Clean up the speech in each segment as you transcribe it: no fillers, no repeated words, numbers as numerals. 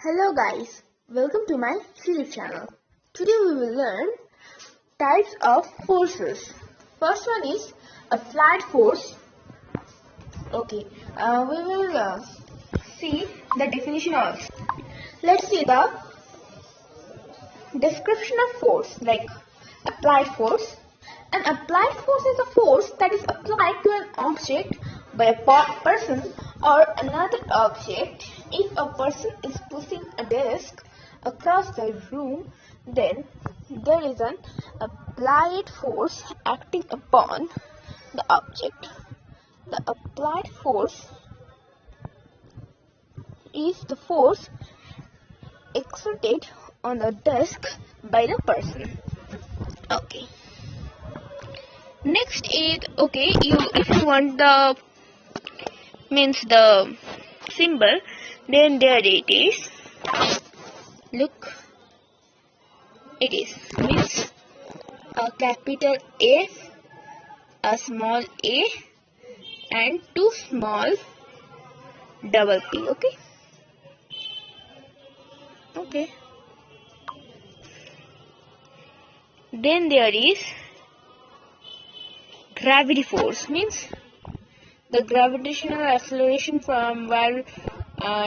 Hello guys, welcome to my Srija channel. Today we will learn types of forces. First one is a flat force. Okay, we will see the definition of. Let's see the description of force, like applied force. An applied force is a force that is applied to an object by a person or another object. If a person is pushing a desk across the room, then there is an applied force acting upon the object. The applied force is the force exerted on the desk by the person. Okay. Next is if you want the symbol, then there it is. Look, it is means a capital A, a small a, and two small double P. Okay. Then there is gravity force, means the gravitational acceleration from where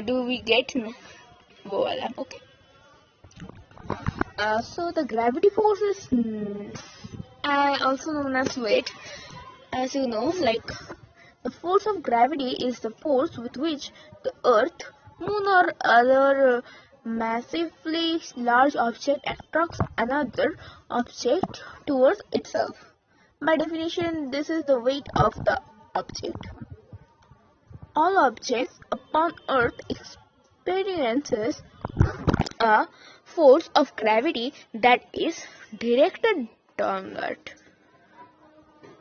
do we get voila. Okay. So the gravity force is also known as weight. As you know, like the force of gravity is the force with which the earth, moon or other massively large object attracts another object towards itself. By definition, this is the weight of the object. All objects upon earth experiences a force of gravity that is directed downward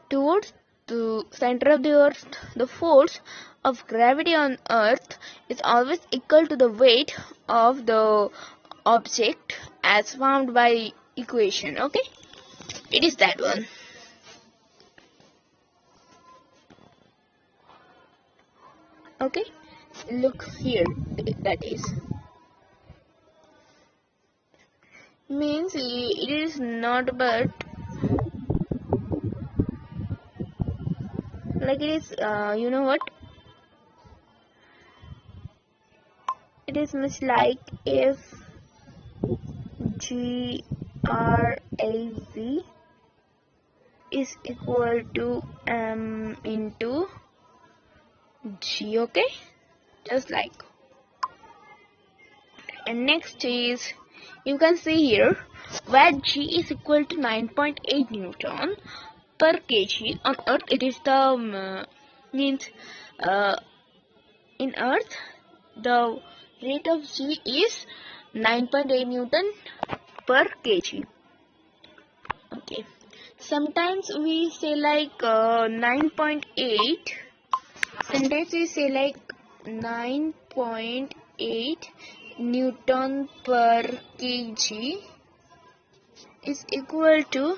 towards the center of the earth. The force of gravity on earth is always equal to the weight of the object as found by equation. Okay, it is that one. Okay, look here, that is means it is not but like it is you know what, it is much like if GRAV is equal to M into G. Okay, just like. And next is, you can see here, where G is equal to 9.8 Newton per kg. On earth it is the means in earth the rate of G is 9.8 Newton per kg. Okay, sometimes we say like 9.8, sometimes we say like 9.8 Newton per kg is equal to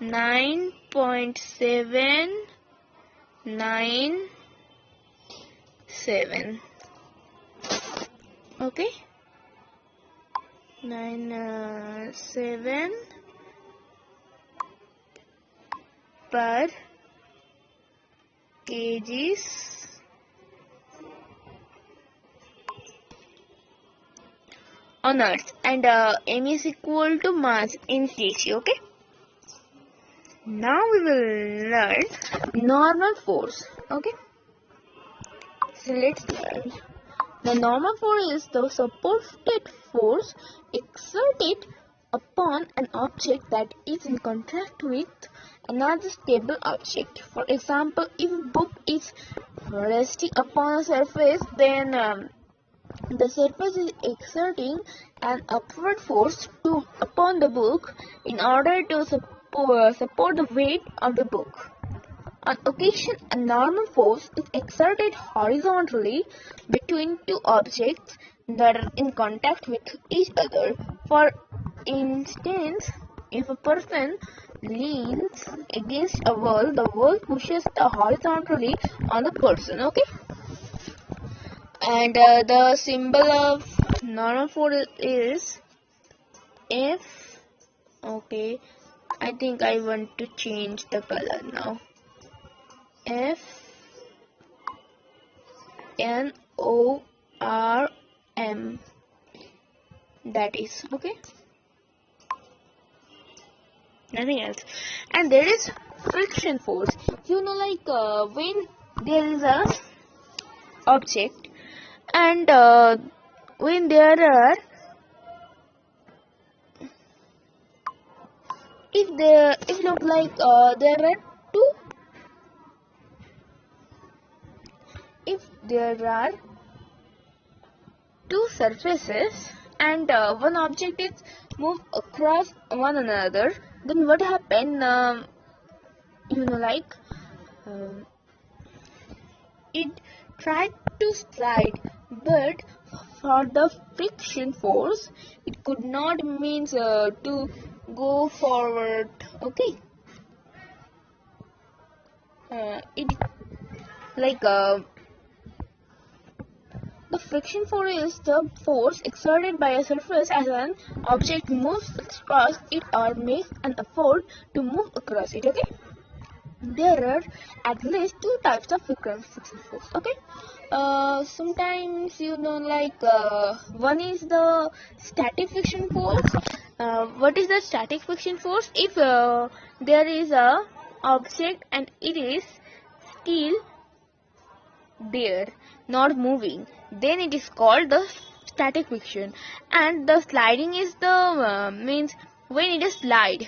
9.797. Okay, 97 per kgs on earth, and m is equal to mass in kg. Okay, now we will learn normal force. Okay, so let's learn. The normal force is the supported force exerted upon an object that is in contact with another stable object. For example, if a book is resting upon a surface, then the surface is exerting an upward force upon the book in order to support the weight of the book. On occasion, a normal force is exerted horizontally between two objects that are in contact with each other. For instance, if a person leans against a wall, the wall pushes horizontally on the person. Okay. And the symbol of normal force is F. Okay, I think I want to change the color now. F N O R M. That is okay. Nothing else. And there is friction force. Like when there is a object, and when there are if look like there are two if there are two surfaces and one object is moved across one another, then what happen, like it tried to slide, but for the friction force it could not means to go forward. Okay, it like the friction force is the force exerted by a surface as an object moves across it or makes an effort to move across it. Okay, there are at least two types of friction force. Okay, sometimes like one is the static friction force. What is the static friction force? If there is a object and it is still there, not moving, then it is called the static friction. And the sliding is the means when it is slide,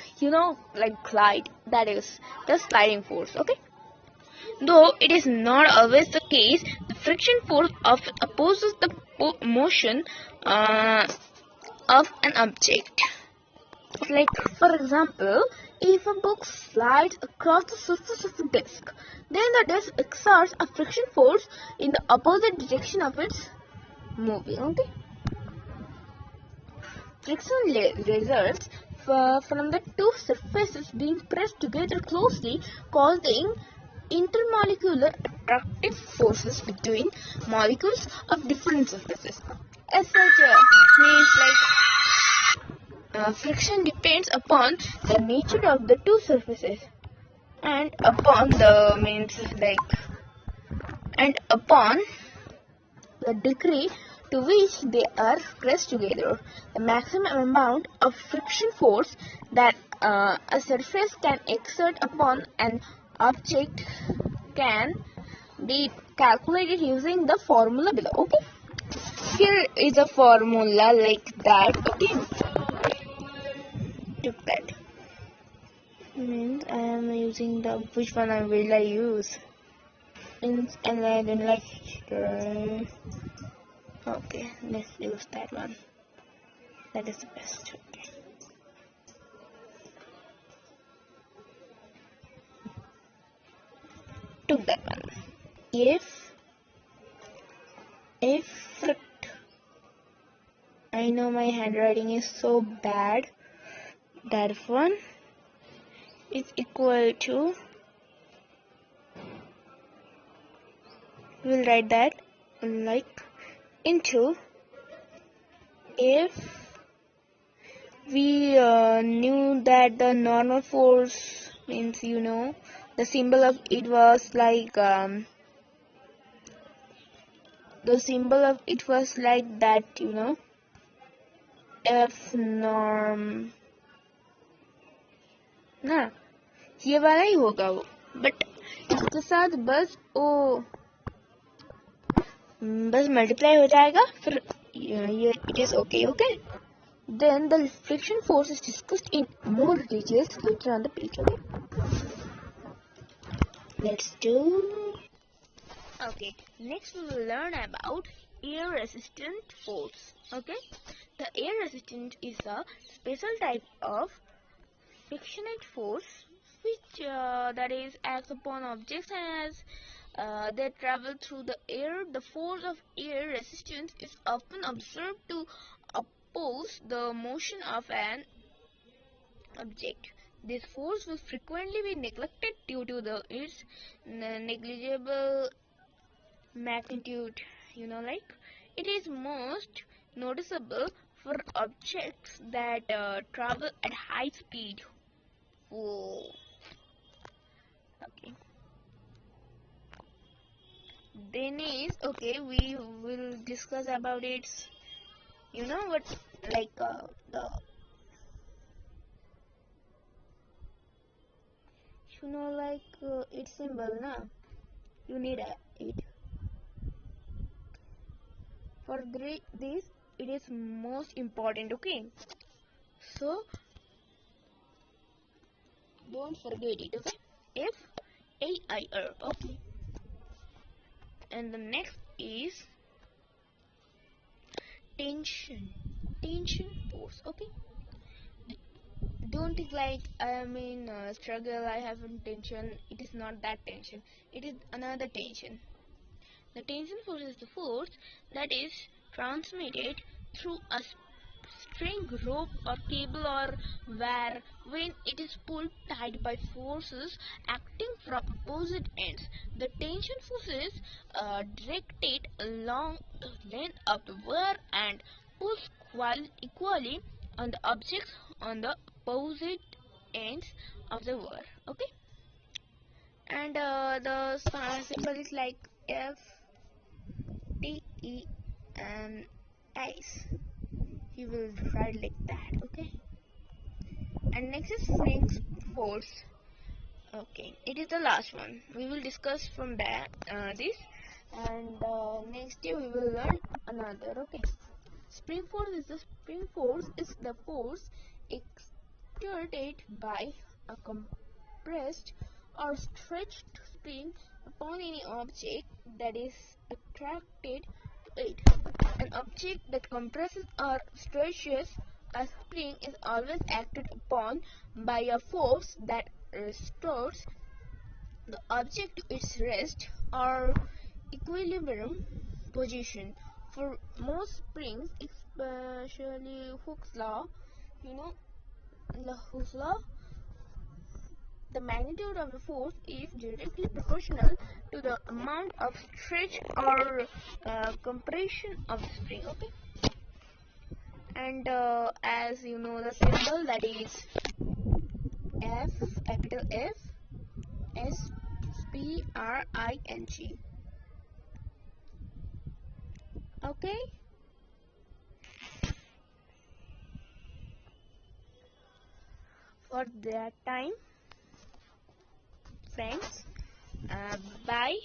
like glide, that is the sliding force. Okay, though it is not always the case, the friction force often opposes the motion of an object. Like, for example, if a book slides across the surface of a disk, then the disk exerts a friction force in the opposite direction of its moving. Okay? Friction results from the two surfaces being pressed together closely, causing intermolecular attractive forces between molecules of different surfaces. As such, means like friction depends upon the nature of the two surfaces and upon the upon the degree to which they are pressed together. The maximum amount of friction force that a surface can exert upon an object can be calculated using the formula below. Okay, here is a formula like that. Okay, took that means I am using the which one I will I use, and I don't like. Okay, let's use that one. That is the best. Okay. Took that one. If I know my handwriting is so bad, that one is equal to, we'll write that like into, if we knew that the normal force means the symbol of it was like the symbol of it was like that, F norm ना, ये वाला ही होगा वो, but इसके साथ बस multiply हो जाएगा, फिर ये it is okay. Okay, then the friction force is discussed in more details later on the page. Okay, let's do. Okay, next we will learn about air resistant force. Okay, the air resistant is a special type of frictionate force which that is acts upon objects as they travel through the air. The force of air resistance is often observed to oppose the motion of an object. This force will frequently be neglected due to its negligible magnitude. like it is most noticeable for objects that travel at high speed. Whoa. Okay. Then is okay. We will discuss about its. What, like the. Its symbol, na. You need it. For this, it is most important. Okay. So don't forget it. Okay. F-A-I-R. Okay. And the next is tension force. Okay. Don't think like I am in struggle, I have tension. It is not that tension, it is another tension. The tension force is the force that is transmitted through a string, rope or cable or wire when it is pulled tight by forces acting from opposite ends. The tension force is directed along the length of the wire and pulls equally on the objects on the opposite ends of the wire. Okay. And the symbol is like F, T, E, and S. You will write like that. Okay. And next is spring force. Okay, it is the last one. We will discuss from that this, and next year we will learn another. Okay. Spring force is the force exerted by a compressed or stretched spring upon any object that is attracted to it. An object that compresses or stretches a spring is always acted upon by a force that restores the object to its rest or equilibrium position. For most springs, especially Hooke's law, the Hooke's law, the magnitude of the force is directly proportional to the amount of stretch or compression of the spring. Okay. And as you know, the symbol that is F, capital F, S, P, R, I, N, G. Okay. For that time, friends, bye.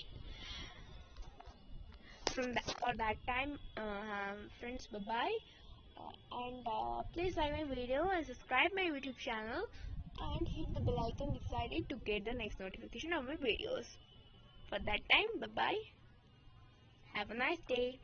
For that time, friends, bye bye. And please like my video and subscribe my YouTube channel and hit the bell icon beside it to get the next notification of my videos. For that time, bye bye. Have a nice day.